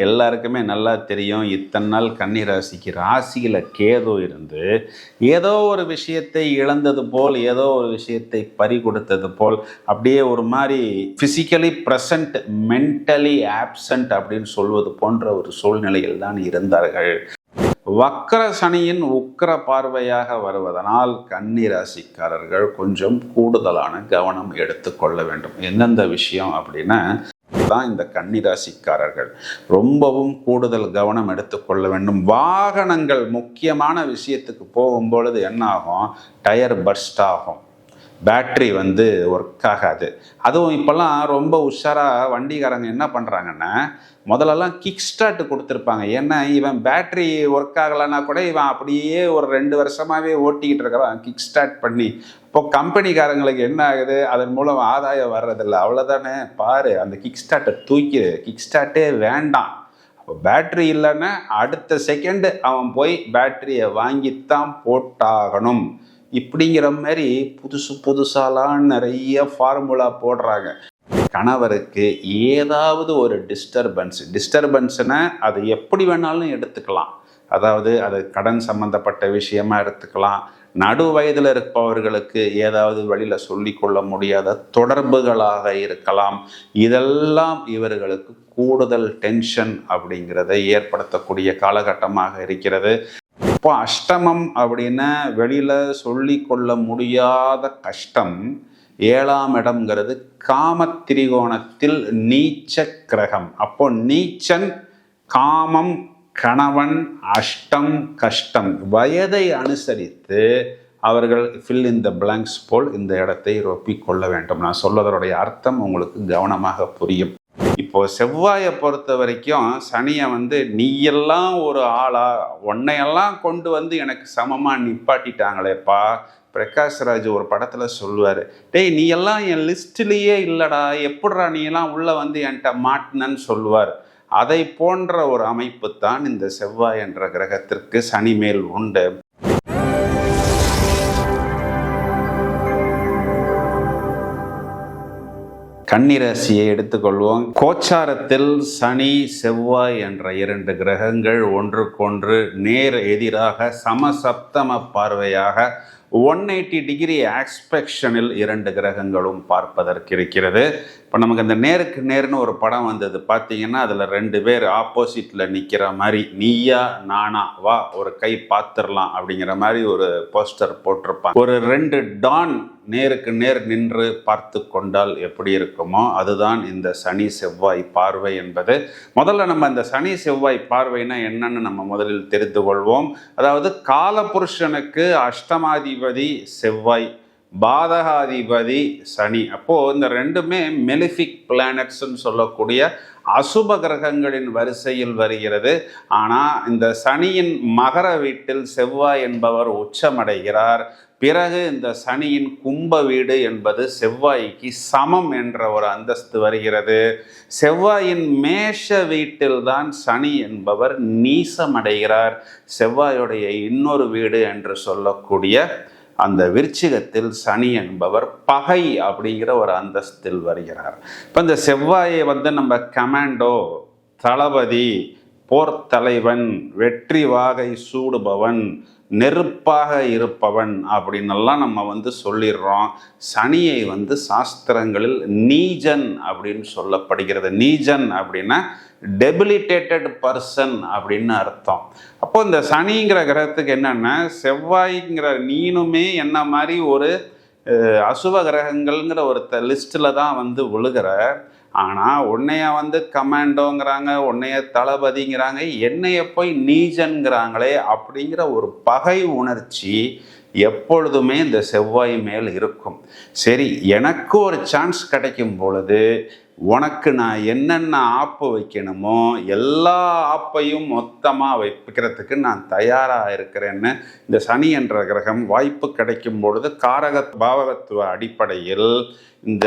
எல்லாருக்குமே நல்லா தெரியும். இத்தனை நாள் கன்னி ராசிக்கு ராசியில் கேது இருந்து ஏதோ ஒரு விஷயத்தை இழந்தது போல், ஏதோ ஒரு விஷயத்தை பறி கொடுத்தது போல், அப்படியே ஒரு மாதிரி ஃபிசிக்கலி ப்ரெசன்ட் மென்டலி ஆப்சண்ட் அப்படின்னு சொல்வது போன்ற ஒரு சூழ்நிலையில் தான் இருந்தார்கள். வக்ர சனியின் உக்கிர பார்வையாக வருவதனால் கன்னி ராசிக்காரர்கள் கொஞ்சம் கூடுதலான கவனம் எடுத்துக்கொள்ள வேண்டும். எந்தெந்த விஷயம் அப்படின்னா தான் இந்த கன்னிராசிக்காரர்கள் ரொம்பவும் கூடுதல் கவனம் எடுத்துக்கொள்ள வேண்டும். வாகனங்கள் முக்கியமான விஷயத்துக்கு போகும்பொழுது என்ன ஆகும்? டயர் பர்ஸ்ட் ஆகும், பேட்ரி ஒர்க் ஆகாது. அதுவும் இப்போல்லாம் ரொம்ப உஷாராக வண்டிக்காரங்க என்ன பண்ணுறாங்கன்னா, முதல்லலாம் கிக் ஸ்டார்ட் கொடுத்துருப்பாங்க. ஏன்னா இவன் பேட்ரி ஒர்க் ஆகலைன்னா கூட இவன் அப்படியே ஒரு 2 வருஷமாகவே ஓட்டிக்கிட்டு இருக்கிறான் கிக் ஸ்டார்ட் பண்ணி. இப்போ கம்பெனிக்காரங்களுக்கு என்ன ஆகுது? அதன் மூலம் ஆதாயம் வர்றதில்லை, அவ்வளோதானே. பாரு, அந்த கிக் ஸ்டார்ட்டை தூக்கி, கிக் ஸ்டார்ட்டே வேண்டாம். அப்போ பேட்ரி இல்லைன்னா அடுத்த செகண்டு அவன் போய் பேட்டரியை வாங்கித்தான் போட்டாகணும். இப்படிங்கிற மாதிரி புதுசாலாம் நிறைய ஃபார்முலா போடுறாங்க. கணவருக்கு ஏதாவது ஒரு டிஸ்டர்பன்ஸ்னா அது எப்படி வேணாலும் எடுத்துக்கலாம். அதாவது அது கடன் சம்பந்தப்பட்ட விஷயமா எடுத்துக்கலாம். நடு வயதில் இருப்பவர்களுக்கு ஏதாவது வழியில் சொல்லிக்கொள்ள முடியாத தொடர்புகளாக இருக்கலாம். இதெல்லாம் இவர்களுக்கு கூடுதல் டென்ஷன் அப்படிங்கிறத ஏற்படுத்தக்கூடிய காலகட்டமாக இருக்கிறது. இப்போ அஷ்டமம் அப்படின்னா வெளியில் சொல்லி கொள்ள முடியாத கஷ்டம். 7ஆம் இடம்ங்கிறது காம திரிகோணத்தில் நீச்ச கிரகம். அப்போ நீச்சன், காமம், கணவன், அஷ்டம், கஷ்டம். வயதை அனுசரித்து அவர்கள் ஃபில் இன் த பிளாங்க்ஸ் போல் இந்த இடத்தை ரொப்பிக்கொள்ள வேண்டும். நான் சொல்வதனுடைய அர்த்தம் உங்களுக்கு கவனமாக புரியும். இப்போ செவ்வாயை பொறுத்த வரைக்கும் சனியை நீயெல்லாம் ஒரு ஆளா, உன்னையெல்லாம் கொண்டு எனக்கு சமமாக நிப்பாட்டிட்டாங்களேப்பா. பிரகாஷ்ராஜ் ஒரு படத்தில் சொல்லுவார், டேய் நீ எல்லாம் என் லிஸ்ட்லேயே இல்லைடா, எப்படிடா நீ எல்லாம் உள்ளே என்கிட்ட மாட்டினன்னு சொல்லுவார். அதை போன்ற ஒரு அமைப்பு தான் இந்த செவ்வாய் என்ற கிரகத்திற்கு சனி மேல் உண்டு. கன்னிராசியை எடுத்துக்கொள்வோம். கோச்சாரத்தில் சனி, செவ்வாய் என்ற 2 கிரகங்கள் ஒன்றுக்கொன்று நேர் எதிராக சமசப்தம பார்வையாக 180 டிகிரி ஆஸ்பெக்ஷனில் 2 கிரகங்களும் பார்ப்பதற்கு இருக்கிறது. இப்போ நமக்கு அந்த நேருக்கு நேர்னு ஒரு படம் வந்தது பார்த்தீங்கன்னா, அதில் 2 பேர் ஆப்போசிட்டில் நிற்கிற மாதிரி, நீயா நானா வா ஒரு கை பார்த்துடலாம் அப்படிங்கிற மாதிரி ஒரு போஸ்டர் போட்டிருப்பாங்க. ஒரு 2 டான் நேருக்கு நேர் நின்று பார்த்து கொண்டால் எப்படி இருக்குமோ அதுதான் இந்த சனி செவ்வாய் பார்வை என்பது. முதல்ல நம்ம இந்த சனி செவ்வாய் பார்வைனா என்னன்னு நம்ம முதலில் தெரிந்து கொள்வோம். அதாவது காலபுருஷனுக்கு அஷ்டமாதிபதி செவ்வாய், பாதகாதிபதி சனி. அப்போது இந்த 2மே மெலிஃபிக் பிளானட்ஸ்ன்னு சொல்லக்கூடிய அசுப கிரகங்களின் வரிசையில் வருகிறது. ஆனால் இந்த சனியின் மகர வீட்டில் செவ்வாய் என்பவர் உச்சமடைகிறார். பிறகு இந்த சனியின் கும்ப வீடு என்பது செவ்வாய்க்கு சமம் என்ற ஒரு அந்தஸ்து வருகிறது. செவ்வாயின் மேஷ வீட்டில்தான் சனி என்பவர் நீசமடைகிறார். செவ்வாயுடைய இன்னொரு வீடு என்று சொல்லக்கூடிய அந்த விருச்சிகத்தில் சனி என்பவர் பகை அப்படிங்கிற ஒரு அந்தஸ்தில் வருகிறார். இப்போ இந்த செவ்வாயை நம்ம கமாண்டோ, தளபதி, போர் தலைவன், வெற்றி வாகை சூடுபவன், நெருப்பாக இருப்பவன் அப்படின்னெல்லாம் நம்ம சொல்லிடுறோம். சனியை சாஸ்திரங்களில் நீஜன் அப்படின்னு சொல்லப்படுகிறது. நீஜன் அப்படின்னா டெபிலிட்டேட்டட் பர்சன் அப்படின்னு அர்த்தம். அப்போ இந்த சனிங்கிற கிரகத்துக்கு என்னென்னா, செவ்வாய்ங்கிற நீனுமே என்ன மாதிரி ஒரு அசுப கிரகங்கள்ங்கிற ஒரு லிஸ்ட்டில் தான் விழுகிற. ஆனால் உன்னைய கமாண்டோங்கிறாங்க, உன்னைய தளபதிங்கிறாங்க, என்னைய போய் நீஜன்கிறாங்களே அப்படிங்கிற ஒரு பகை உணர்ச்சி எப்பொழுதுமே இந்த செவ்வாய் மேல் இருக்கும். சரி, எனக்கு ஒரு சான்ஸ் கிடைக்கும் பொழுது உனக்கு நான் என்னென்ன ஆப்பு வைக்கணுமோ எல்லா ஆப்பையும் மொத்தமாக வைக்கிறதுக்கு நான் தயாராக இருக்கிறேன்னு இந்த சனி என்ற கிரகம் வாய்ப்பு கிடைக்கும் பொழுது காரக பாவகத்துவ அடிப்படையில் இந்த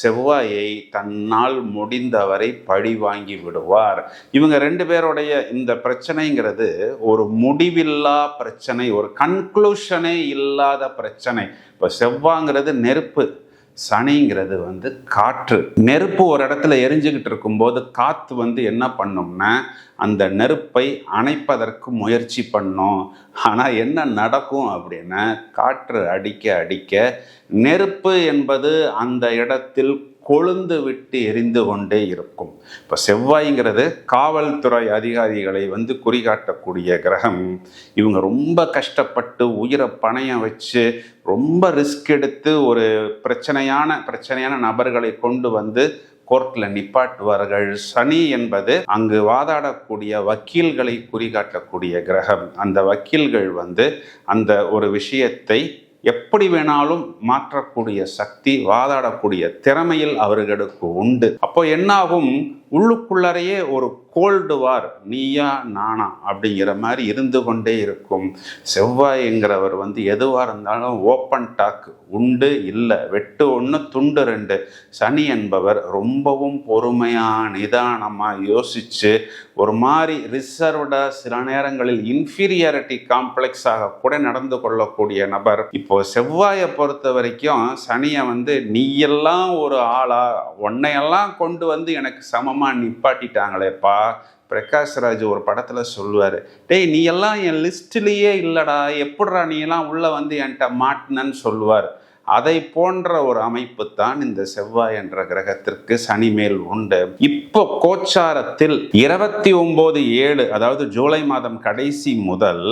செவ்வாயை தன்னால் முடிந்தவரை பழி வாங்கி விடுவார். இவங்க 2 பேருடைய இந்த பிரச்சனைங்கிறது ஒரு முடிவில்லா பிரச்சனை, ஒரு கன்க்ளூஷனே இல்லாத பிரச்சனை. இப்போ செவ்வாங்கிறது நெருப்பு, சனிங்கிறது வந்து காற்று. நெருப்பு ஒரு இடத்துல எரிஞ்சுக்கிட்டு இருக்கும்போது காற்று வந்து என்ன பண்ணும்னா அந்த நெருப்பை அணைப்பதற்கு முயற்சி பண்ணும். ஆனால் என்ன நடக்கும் அப்படின்னா காற்று அடிக்க அடிக்க நெருப்பு என்பது அந்த இடத்தில் கொழுந்து விட்டு எரிந்து கொண்டே இருக்கும். இப்போ செவ்வாய்ங்கிறது காவல்துறை அதிகாரிகளை வந்து குறிகாட்டக்கூடிய கிரகம். இவங்க ரொம்ப கஷ்டப்பட்டு உயிரை பணையம் வச்சு ரொம்ப ரிஸ்க் எடுத்து ஒரு பிரச்சனையான நபர்களை கொண்டு வந்து கோர்ட்ல நிப்பாட்டுவார்கள். சனி என்பது அங்கு வாதாடக்கூடிய வக்கீல்களை குறிகாட்டக்கூடிய கிரகம். அந்த வக்கீல்கள் வந்து அந்த ஒரு விஷயத்தை எப்படி வேணாலும் மாற்றக்கூடிய சக்தி, வாதாடக்கூடிய திறமையில் அவர்களுக்கு உண்டு. அப்போ என்னாகும், உள்ளுக்குள்ளறையே ஒரு கோல்டு வார், நீயா நானா அப்படிங்கிற மாதிரி இருந்து கொண்டே இருக்கும். செவ்வாய்ங்கிறவர் வந்து எதுவாக இருந்தாலும் ஓப்பன் டாக், உண்டு இல்லை, வெட்டு ஒன்று துண்டு ரெண்டு. சனி என்பவர் ரொம்பவும் பொறுமையாக நிதானமாக யோசித்து ஒரு மாதிரி ரிசர்வ்டாக, சில நேரங்களில் இன்ஃபீரியாரிட்டி காம்ப்ளெக்ஸாக கூட நடந்து கொள்ளக்கூடிய நபர். இப்போ செவ்வாயை பொறுத்த வரைக்கும் சனியை வந்து நீயெல்லாம் ஒரு ஆளா, உன்னையெல்லாம் கொண்டு வந்து எனக்கு சமமாக நிப்பாட்டிட்டாங்களேப்பா. பிரகாஷ்ராஜ் ஒரு படத்தில் சொல்லுவார், டேய் நீ எல்லாம் என் லிஸ்ட்லேயே இல்லைடா, எப்படிடா நீ எல்லாம் உள்ளே வந்து என்கிட்ட மாட்டினன்னு சொல்லுவார். அதை போன்ற ஒரு அமைப்பு தான் இந்த செவ்வாய் என்ற கிரகத்திற்கு சனி மேல் உண்டு. இப்போ கோச்சாரத்தில் 29/7, அதாவது ஜூலை மாதம் கடைசி முதல்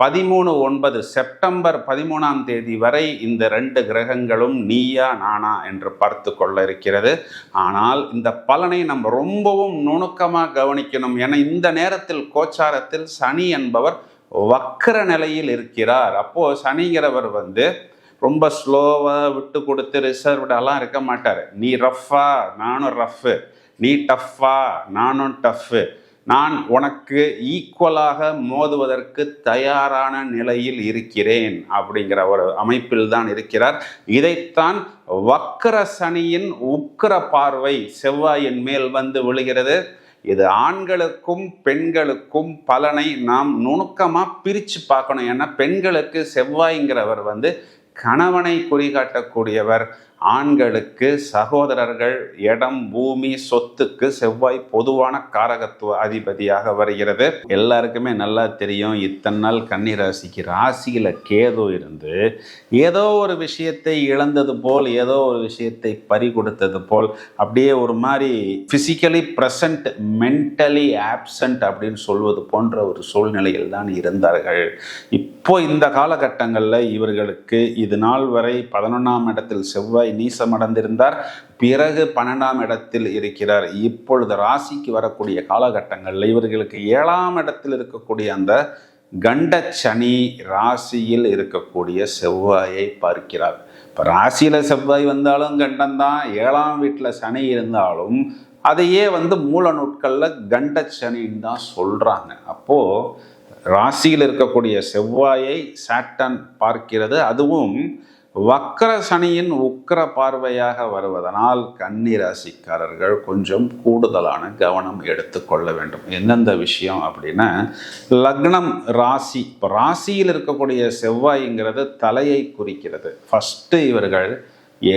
13/9 செப்டம்பர் 13ஆம் தேதி வரை இந்த 2 கிரகங்களும் நீயா நானா என்று பார்த்து கொள்ள இருக்கிறது. ஆனால் இந்த பலனை நம்ம ரொம்பவும் நுணுக்கமாக கவனிக்கணும். ஏன்னா இந்த நேரத்தில் கோச்சாரத்தில் சனி என்பவர் வக்கர நிலையில் இருக்கிறார். அப்போ சனிங்கிறவர் வந்து ரொம்ப ஸ்லோவாக விட்டு கொடுத்து ரிசர்வ்டெல்லாம் இருக்க மாட்டார். நீ ரஃப்பா நானும் ரஃப்பு, நீ டஃப்பா நானும் டஃப்பு, நான் உனக்கு ஈக்குவலாக மோதுவதற்கு தயாரான நிலையில் இருக்கிறேன் அப்படிங்கிற ஒரு அமைப்பில் தான் இருக்கிறார். இதைத்தான் வக்கர சனியின் உக்கிர பார்வை செவ்வாயின் மேல் வந்து விழுகிறது. இது ஆண்களுக்கும் பெண்களுக்கும் பலனை நாம் நுணுக்கமாக பிரித்து பார்க்கணும். ஏன்னா பெண்களுக்கு செவ்வாய்ங்கிறவர் வந்து கணவனை குறிகாட்டக்கூடியவர். ஆண்களுக்கு சகோதரர்கள், இடம், பூமி, சொத்துக்கு செவ்வாய் பொதுவான காரகத்துவ அதிபதியாக வருகிறது. எல்லாருக்குமே நல்லா தெரியும், இத்தனை நாள் கன்னி ராசிக்கு ராசியில் கேது இருந்து ஏதோ ஒரு விஷயத்தை இழந்தது போல், ஏதோ ஒரு விஷயத்தை பறி கொடுத்தது போல், அப்படியே ஒரு மாதிரி ஃபிசிக்கலி ப்ரெசன்ட் மென்டலி ஆப்சண்ட் அப்படின்னு சொல்வது போன்ற ஒரு சூழ்நிலையில் தான் இருந்தார்கள். இப்போ இந்த காலகட்டங்களில் இவர்களுக்கு இது நாள் வரை 11ஆம் இடத்தில் செவ்வாய் நீசமடைந்திருந்தார். பிறகு 12ஆம் இடத்தில் இருக்கிறார். இப்பொழுது ராசிக்கு வரக்கூடிய காலகட்டங்களில் இவர்களுக்கு 7ஆம் இடத்தில் இருக்கக்கூடிய அந்த கண்டச்சனி ராசியில் இருக்கக்கூடிய செவ்வாயை பார்க்கிறார். இப்போ ராசியில் செவ்வாய் வந்தாலும் கண்டம்தான், 7ஆம் வீட்டில் சனி இருந்தாலும் அதையே வந்து மூல நூட்களில் கண்டச்சனின்னு தான் சொல்கிறாங்க. அப்போது ராசியில் இருக்கக்கூடிய செவ்வாயை சாட்டர்ன் பார்க்கிறது. அதுவும் வக்கர சனியின் உக்கிர பார்வையாக வருவதனால் கன்னி ராசிக்காரர்கள் கொஞ்சம் கூடுதலான கவனம் எடுத்துக்கொள்ள வேண்டும். எந்தெந்த விஷயம் அப்படின்னா, லக்னம் ராசி. இப்போ ராசியில் இருக்கக்கூடிய செவ்வாய்ங்கிறது தலையை குறிக்கிறது. ஃபஸ்ட்டு இவர்கள்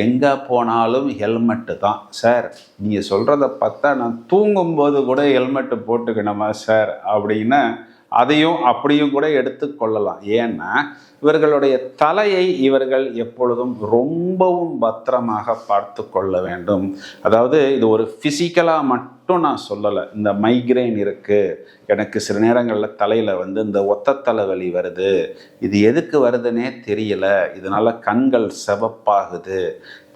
எங்கே போனாலும் ஹெல்மெட்டு தான். சார் நீங்கள் சொல்கிறத பார்த்தா நான் தூங்கும்போது கூட ஹெல்மெட்டு போட்டுக்கணுமா சார் அப்படின்னு அதையும் அப்படியும் கூட எடுத்துக்கொள்ளலாம். ஏன்னா இவர்களுடைய தலையை இவர்கள் எப்பொழுதும் ரொம்பவும் பத்திரமாக பார்த்து கொள்ள வேண்டும். அதாவது இது ஒரு ஃபிசிக்கலாக மட்டும் நான் சொல்லலை. இந்த மைக்ரைன் இருக்குது, எனக்கு சில நேரங்களில் தலையில் வந்து இந்த ஒத்த தலைவலி வருது, இது எதுக்கு வருதுன்னே தெரியல, இதனால் கண்கள் சிவப்பாகுது,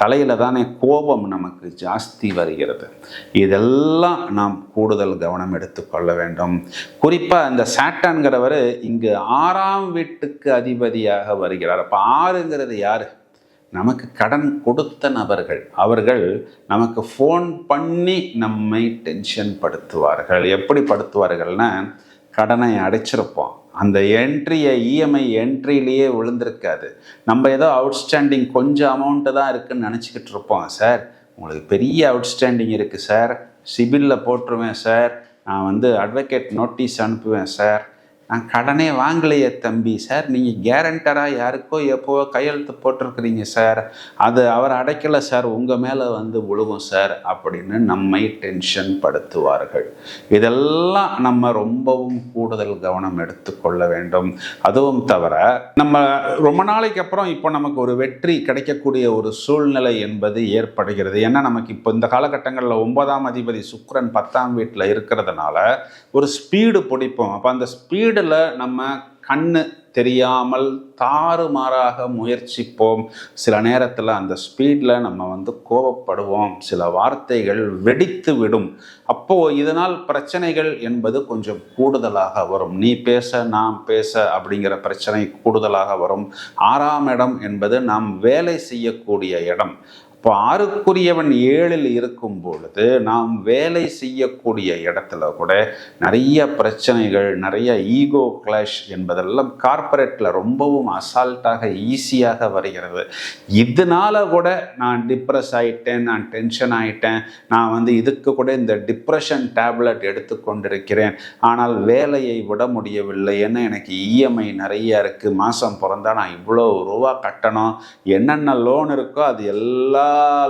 தலையில் தானே கோபம் நமக்கு ஜாஸ்தி வருகிறது, இதெல்லாம் நாம் கூடுதல் கவனம் எடுத்துக்கொள்ள வேண்டும். குறிப்பாக இந்த சாட்டர்ன்கிறவர் இங்கு 6ஆம் வீட்டுக்கு அதிபதியாக வருகிறார். அப்போ 6ங்கிறது யார்? நமக்கு கடன் கொடுத்த நபர்கள். அவர்கள் நமக்கு ஃபோன் பண்ணி நம்மை டென்ஷன் படுத்துவார்கள். எப்படி படுத்துவார்கள்னா, கடனை அடைச்சிருப்போம், அந்த என்ட்ரியை இஎம்ஐ என்ட்ரியிலேயே விழுந்திருக்காது, நம்ம ஏதோ அவுட்ஸ்டாண்டிங் கொஞ்சம் அமௌண்ட்டு தான் இருக்குதுன்னு நினச்சிக்கிட்டு இருப்போம். சார் உங்களுக்கு பெரிய அவுட்ஸ்டாண்டிங் இருக்குது சார், சிபிலில் போட்டுருவேன் சார், நான் வந்து அட்வொகேட் நோட்டீஸ் அனுப்புவேன் சார், நான் கடனே வாங்கலையே தம்பி. சார் நீங்கள் கேரண்டராக யாருக்கோ எப்போ கையெழுத்து போட்டிருக்கிறீங்க சார், அது அவர் அடைக்கலை சார், உங்கள் மேலே வந்து விழுகும் சார் அப்படின்னு நம்மை டென்ஷன் படுத்துவார்கள். இதெல்லாம் நம்ம ரொம்பவும் கூடுதல் கவனம் எடுத்துக்கொள்ள வேண்டும். அதுவும் தவிர நம்ம ரொம்ப நாளைக்கு அப்புறம் இப்போ நமக்கு ஒரு வெற்றி கிடைக்கக்கூடிய ஒரு சூழ்நிலை என்பது ஏற்படுகிறது. ஏன்னா நமக்கு இப்போ இந்த காலகட்டங்களில் 9ஆம் அதிபதி சுக்கிரன் 10ஆம் வீட்டில் இருக்கிறதுனால ஒரு ஸ்பீடு பிடிப்போம். அப்போ அந்த ஸ்பீடில் நம்ம கண்ணு தெரியாமல் தாறுமாறாக முயற்சிப்போம். சில நேரத்தில் அந்த ஸ்பீடில் நம்ம வந்து கோபப்படுவோம், சில வார்த்தைகள் வெடித்து விடும். அப்போது இதனால் பிரச்சனைகள் என்பது கொஞ்சம் கூடுதலாக வரும். நீ பேச நான் பேச அப்படிங்கிற பிரச்சனை கூடுதலாக வரும். 6ஆம் இடம் என்பது நாம் வேலை செய்யக்கூடிய இடம். இப்போ 6க்குரியவன் 7ல் இருக்கும் பொழுது நாம் வேலை செய்யக்கூடிய இடத்துல கூட நிறைய பிரச்சனைகள், நிறைய ஈகோ கிளாஷ் என்பதெல்லாம் கார்ப்பரேட்டில் ரொம்பவும் அசால்ட்டாக ஈஸியாக வருகிறது. இதனால கூட நான் டிப்ரெஸ் ஆகிட்டேன், நான் டென்ஷன் ஆகிட்டேன், நான் வந்து இதுக்கு கூட இந்த டிப்ரெஷன் டேப்லெட் எடுத்துக்கொண்டிருக்கிறேன், ஆனால் வேலையை விட முடியவில்லை, ஏன்னா எனக்கு இஎம்ஐ நிறைய இருக்குது, மாதம் பிறந்தா நான் இவ்வளோ ரூபா கட்டணும், என்னென்ன லோன் இருக்கோ அது எல்லா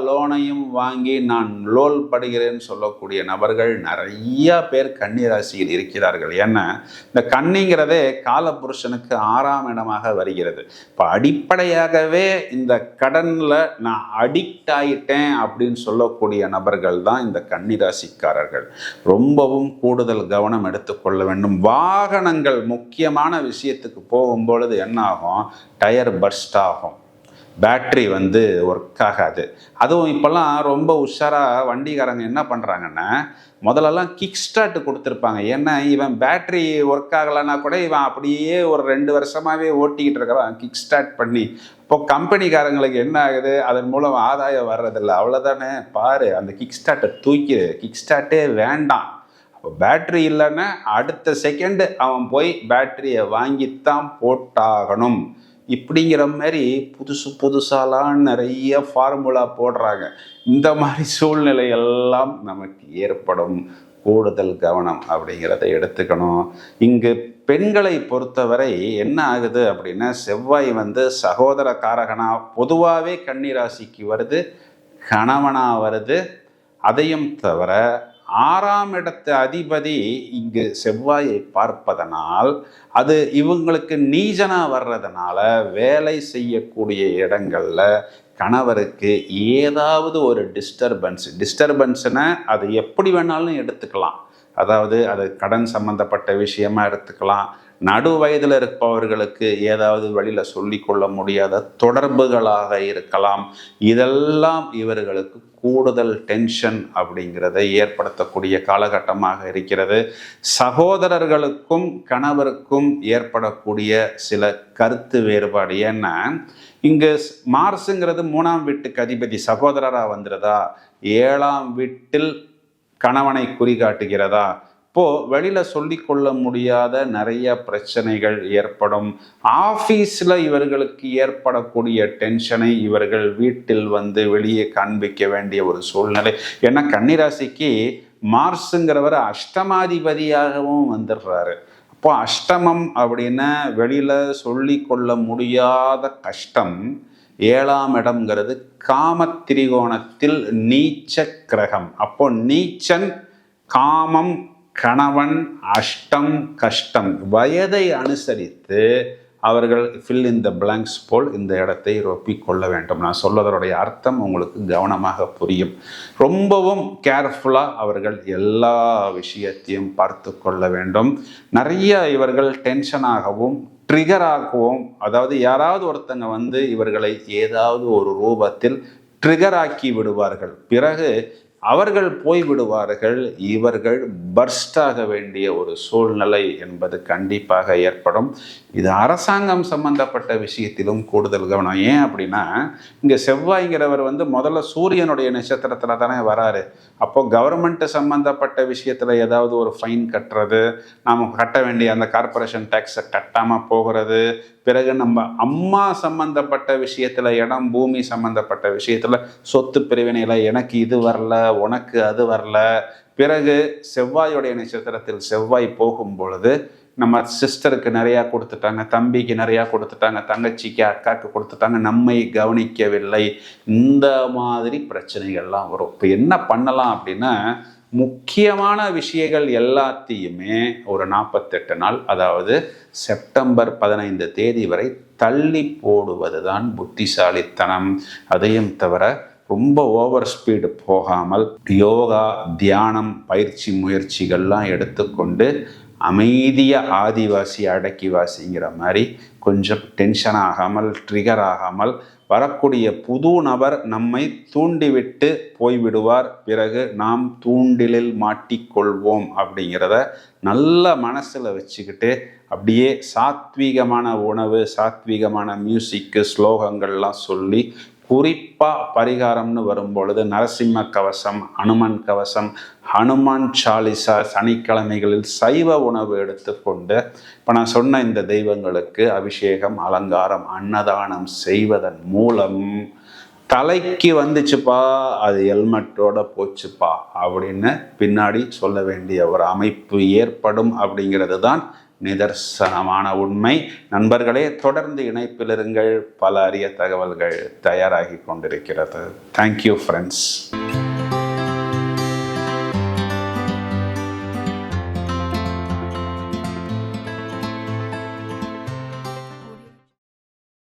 லோனையும் வாங்கி நான் லோல் படுகிறேன்னு சொல்லக்கூடிய நபர்கள் நிறைய பேர் கன்னி ராசியில் இருக்கிறார்கள். ஏன்னா இந்த கன்னிங்கிறதே காலபுருஷனுக்கு 6ஆம் இடமாக வருகிறது. இப்போ அடிப்படையாகவே இந்த கடனில் நான் அடிக்ட் ஆகிட்டேன் அப்படின்னு சொல்லக்கூடிய நபர்கள் தான் இந்த கன்னி ராசிக்காரர்கள். ரொம்பவும் கூடுதல் கவனம் எடுத்துக்கொள்ள வேண்டும். வாகனங்கள் முக்கியமான விஷயத்துக்கு போகும்பொழுது என்ன ஆகும், டயர் பர்ஸ்ட் ஆகும், பேட்ரி வந்து ஒர்க் ஆகாது. அதுவும் இப்போல்லாம் ரொம்ப உஷாராக வண்டிக்காரங்க என்ன பண்ணுறாங்கன்னா, முதல்லலாம் கிக் ஸ்டார்ட் கொடுத்துருப்பாங்க. ஏன்னா இவன் பேட்ரி ஒர்க் ஆகலைன்னா கூட இவன் அப்படியே ஒரு 2 வருஷமாகவே ஓட்டிக்கிட்டு இருக்கிறான் கிக் ஸ்டார்ட் பண்ணி. இப்போ கம்பெனிக்காரங்களுக்கு என்ன ஆகுது, அதன் மூலம் ஆதாயம் வர்றதில்லை, அவ்வளோதானே. பாரு, அந்த கிக் ஸ்டார்ட்டை தூக்கி, கிக் ஸ்டார்ட்டே வேண்டாம். அப்போ பேட்ரி இல்லைன்னா அடுத்த செகண்டு அவன் போய் பேட்டரியை வாங்கித்தான் போட்டாகணும். இப்படிங்கிற மாதிரி புதுசாலாம் நிறைய ஃபார்முலா போடுறாங்க. இந்த மாதிரி சூழ்நிலை எல்லாம் நமக்கு ஏற்படும். கூடுதல் கவனம் அப்படிங்கிறத எடுத்துக்கணும். இங்கு பெண்களை பொறுத்தவரை என்ன ஆகுது அப்படின்னா, செவ்வாய் வந்து சகோதர காரகனா பொதுவாகவே கன்னி ராசிக்கு வருது, கணவனா வருது. அதையும் தவிர 6ஆம் இடத்து அதிபதி இங்கு செவ்வாயை பார்ப்பதனால் அது இவங்களுக்கு நீச்சனா வர்றதுனால வேலை செய்யக்கூடிய இடங்கள்ல கணவருக்கு ஏதாவது ஒரு டிஸ்டர்பன்ஸ்னா அது எப்படி வேணாலும் எடுத்துக்கலாம். அதாவது அது கடன் சம்பந்தப்பட்ட விஷயமா எடுத்துக்கலாம், நடு வயதில் இருப்பவர்களுக்கு ஏதாவது வழியில் சொல்லிக்கொள்ள முடியாத தொடர்புகளாக இருக்கலாம். இதெல்லாம் இவர்களுக்கு கூடுதல் டென்ஷன் அப்படிங்கிறதை ஏற்படுத்தக்கூடிய காலகட்டமாக இருக்கிறது. சகோதரர்களுக்கும் கணவருக்கும் ஏற்படக்கூடிய சில கருத்து வேறுபாடு. ஏன்னா இங்கு மார்ஸுங்கிறது 3ஆம் வீட்டுக்கு அதிபதி சகோதரராக வந்துடுதா, 7ஆம் வீட்டில் கணவனை குறிகாட்டுகிறதா. இப்போது வெளியில் சொல்லிக்கொள்ள முடியாத நிறைய பிரச்சனைகள் ஏற்படும். ஆஃபீஸில் இவர்களுக்கு ஏற்படக்கூடிய டென்ஷனை இவர்கள் வீட்டில் வந்து வெளியே காண்பிக்க வேண்டிய ஒரு சூழ்நிலை. ஏன்னா கன்னிராசிக்கு மார்ஸுங்கிறவர் அஷ்டமாதிபதியாகவும் வந்துடுறாரு. அப்போ அஷ்டமம் அப்படின்னா வெளியில் சொல்லிக்கொள்ள முடியாத கஷ்டம். 7ஆம் இடம்ங்கிறது காம திரிகோணத்தில் நீச்ச கிரகம். அப்போ நீச்சன், காமம், கணவன், அஷ்டம், கஷ்டம். வயதை அனுசரித்து அவர்கள் ஃபில் இன் த பிளாங்க்ஸ் போல் இந்த இடத்தை ரொப்பிக்கொள்ள வேண்டும். நான் சொல்வதனுடைய அர்த்தம் உங்களுக்கு கவனமாக புரியும். ரொம்பவும் கேர்ஃபுல்லாக அவர்கள் எல்லா விஷயத்தையும் பார்த்து கொள்ள வேண்டும். நிறைய இவர்கள் டென்ஷனாகவும் ட்ரிகராகவும், அதாவது யாராவது ஒருத்தங்க வந்து இவர்களை ஏதாவது ஒரு ரூபத்தில் ட்ரிகர் ஆக்கி விடுவார்கள். பிறகு அவர்கள் போய்விடுவார்கள். இவர்கள் பர்ஸ்டாக வேண்டிய ஒரு சூழ்நிலை என்பது கண்டிப்பாக ஏற்படும். இது அரசாங்கம் சம்பந்தப்பட்ட விஷயத்திலும் கூடுதல் கவனம். ஏன் அப்படின்னா இங்கே செவ்வாய்ங்கிறவர் வந்து முதல்ல சூரியனுடைய நட்சத்திரத்தில் தானே வராரு. அப்போ கவர்மெண்ட் சம்பந்தப்பட்ட விஷயத்தில் ஏதாவது ஒரு ஃபைன் கட்டுறது, நாம் கட்ட வேண்டிய அந்த கார்பரேஷன் டேக்ஸை கட்டாமல் போகிறது, பிறகு நம்ம அம்மா சம்பந்தப்பட்ட விஷயத்தில், இடம் பூமி சம்பந்தப்பட்ட விஷயத்தில் சொத்து பிரிவினையில் எனக்கு இது வரல, உனக்கு அது வரல. பிறகு செவ்வாயுடைய நட்சத்திரத்தில் செவ்வாய் போகும் பொழுது நம்ம சிஸ்டருக்கு நிறையா கொடுத்துட்டாங்க, தம்பிக்கு நிறையா கொடுத்துட்டாங்க, தங்கச்சிக்கு அக்காவுக்கு கொடுத்துட்டாங்க, நம்மை கவனிக்கவில்லை, இந்த மாதிரி பிரச்சனைகள்லாம் வரும். இப்போ என்ன பண்ணலாம் அப்படின்னா, முக்கியமான விஷயங்கள் எல்லாத்தையுமே ஒரு 48 நாள், அதாவது செப்டம்பர் 15 தேதி வரை தள்ளி போடுவது தான் புத்திசாலித்தனம். அதையும் தவிர ரொம்ப ஓவர் ஸ்பீடு போகாமல் யோகா, தியானம், பயிற்சி முயற்சிகள்லாம் எடுத்துக்கொண்டு அமைதியாக ஆதிவாசி அடக்கிவாசிங்கிற மாதிரி கொஞ்சம் டென்ஷன் ஆகாமல், ட்ரிகர் ஆகாமல், வரக்கூடிய புது நபர் நம்மை தூண்டிவிட்டு போய்விடுவார், பிறகு நாம் தூண்டிலில் மாட்டிக்கொள்வோம் அப்படிங்கிறத நல்ல மனசில் வச்சுக்கிட்டு அப்படியே சாத்வீகமான உணவு, சாத்வீகமான மியூசிக்கு, ஸ்லோகங்கள்லாம் சொல்லி குறிப்பாக பரிகாரம்னு வரும்பொழுது நரசிம்ம கவசம், அனுமன் கவசம், ஹனுமான் சாலிசா, சனிக்கிழமைகளில் சைவ உணவு எடுத்துக்கொண்டு இப்போ நான் சொன்ன இந்த தெய்வங்களுக்கு அபிஷேகம், அலங்காரம், அன்னதானம் செய்வதன் மூலம் தலைக்கு வந்துச்சுப்பா, அது ஹெல்மெட்டோட போச்சுப்பா அப்படின்னு பின்னாடி சொல்ல வேண்டிய ஒரு அமைப்பு ஏற்படும் அப்படிங்கிறது தான் நிதர்சனமான உண்மை. நண்பர்களே, தொடர்ந்து இணைப்பில் இருங்கள். பல அரிய தகவல்கள் தயாராகி கொண்டிருக்கிறது. Thank you friends.